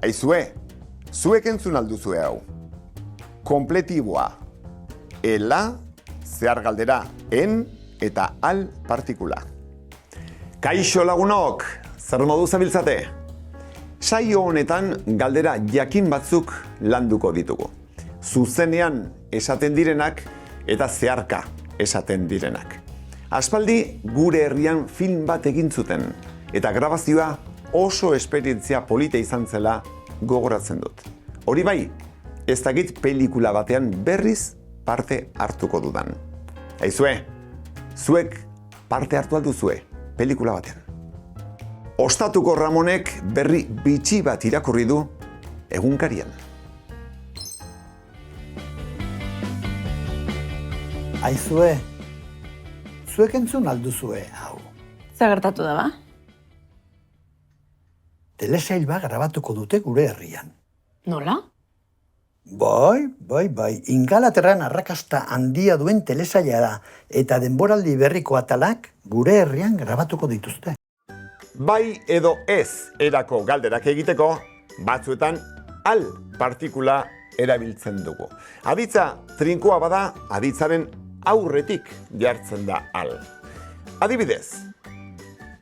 Aizue, zuek entzun alduzue hau. Konpletiboa. Ela, zehar galdera, en eta al partikula. Kaixo lagunok, zer modu zabiltzate? Saio honetan galdera jakin batzuk landuko ditugu. Zuzenean esaten direnak eta zeharka esaten direnak. Aspaldi gure herrian film bat egin zuten eta grabazioa oso esperientzia polita izan zela gogoratzen dut. Hori bai, ez dakit pelikula batean berriz parte hartuko dudan. Aizue, zuek parte hartu alduzue pelikula batean. Ostatuko Ramonek berri bitxi bat irakurri du egunkarian. Aizue, zuek entzun alduzue hau. Zer gertatu da ba? Telesail bat grabatuko dute gure herrian. Nola? Bai. Ingalaterran arrakasta handia duen telesaila da, eta denboraldi berriko atalak gure herrian grabatuko dituzte. Bai edo ez erako galderak egiteko, batzuetan al partikula erabiltzen dugu. Aditza trinkoa bada, aditzaren aurretik jartzen da al. Adibidez,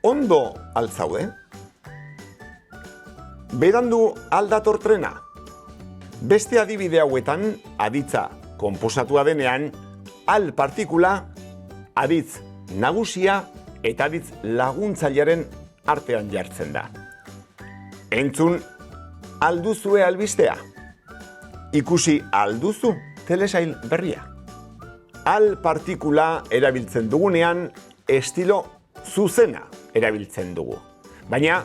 ondo altzaude? Berandu aldator trena? Beste adibide hauetan, aditza konposatua denean, al partikula, aditz nagusia eta aditz laguntzailearen artean jartzen da. Entzun alduzue albistea? Ikusi alduzu telesail berria? Al partikula erabiltzen dugunean, estilo zuzena erabiltzen dugu. Baina,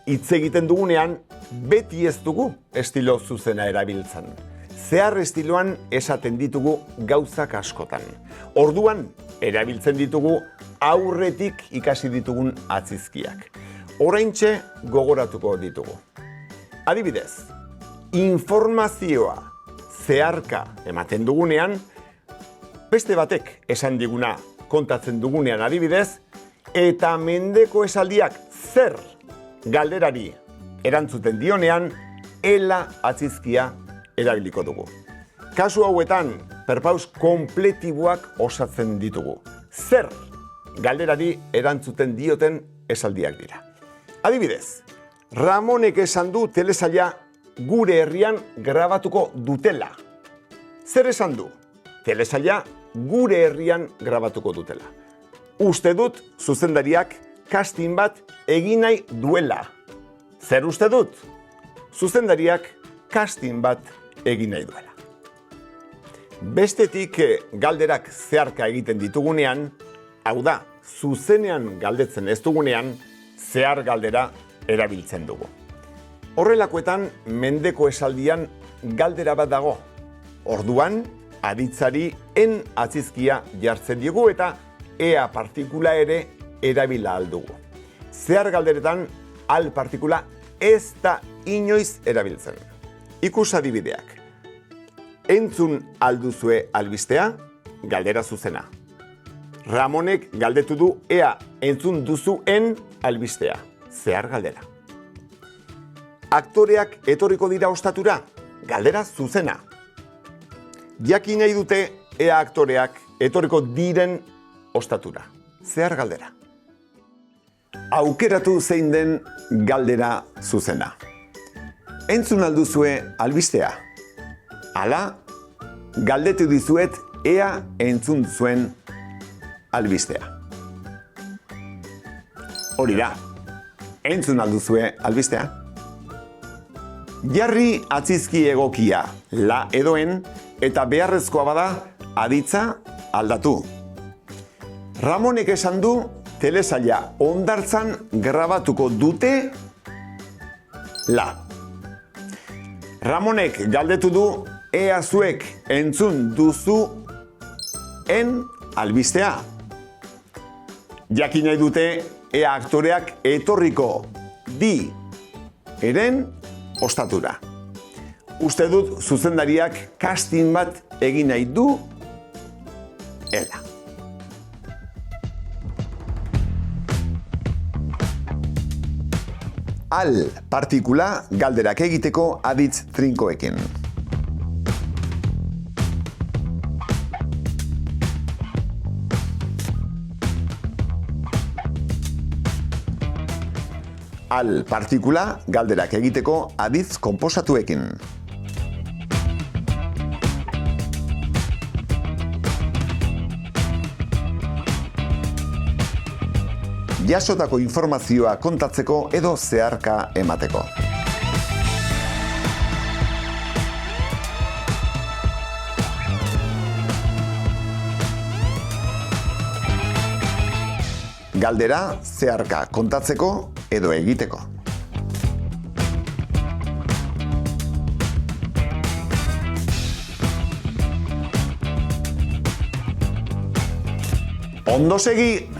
hitz egiten dugunean, beti ez dugu estilo zuzena erabiltzen. Zehar estiloan esaten ditugu gauzak askotan. Orduan, erabiltzen ditugu aurretik ikasi ditugun atzizkiak. Oraintxe gogoratuko ditugu. Adibidez, informazioa zeharka ematen dugunean, beste batek esan diguna kontatzen dugunean adibidez, eta mendeko esaldiak zer galderari erantzuten dionean, ela atzizkia erabiliko dugu. Kasu hauetan, perpaus konpletiboak osatzen ditugu. Zer galderari erantzuten dioten esaldiak dira. Adibidez, Ramonek esan du telesaila gure herrian grabatuko dutela. Zer esan du? Telesaila gure herrian grabatuko dutela. Uste dut zuzendariak casting bat egin nahi duela. Zer uste dut? Zuzendariak casting bat egin nahi duela. Bestetik galderak zeharka egiten ditugunean, hau da, zuzenean galdetzen ez dugunean, zehar galdera erabiltzen dugu. Horrelakoetan, mendeko esaldian galdera bat dago. Orduan, aditzari en atzizkia jartzen digu eta ea partikula ere erabila aldugu. Zehar galderetan, al partikula ez da inoiz erabiltzen. Ikus adibideak. Entzun alduzue albistea, galdera zuzena. Ramonek galdetu du ea entzun duzuen albistea, zehar galdera. Aktoreak etorriko dira ostatura, galdera zuzena. Jakin nahi dute ea aktoreak etorriko diren ostatura, zehar galdera. Aukeratu zein den galdera zuzena. Entzun alduzue albistea. Hala, galdetu dizuet ea entzun zuen albistea. Hori da, entzun alduzue albistea. Jarri atzizki egokia, la edoen, eta beharrezkoa bada aditza aldatu. Ramonek esan du telesaila hondartzan grabatuko dute la. Ramonek galdetu du ea zuek entzun duzuen albistea. Jakin nahi dute ea aktoreak etorriko di eren ostatura. Uste dut zuzendariak casting bat egin nahi du ela. Al partikula galderak egiteko aditz trinkoekin. Al partikula galderak egiteko aditz konposatuekin. Jasotako informazioa kontatzeko edo zeharka emateko. Galdera zeharka kontatzeko edo egiteko. Ondo segi!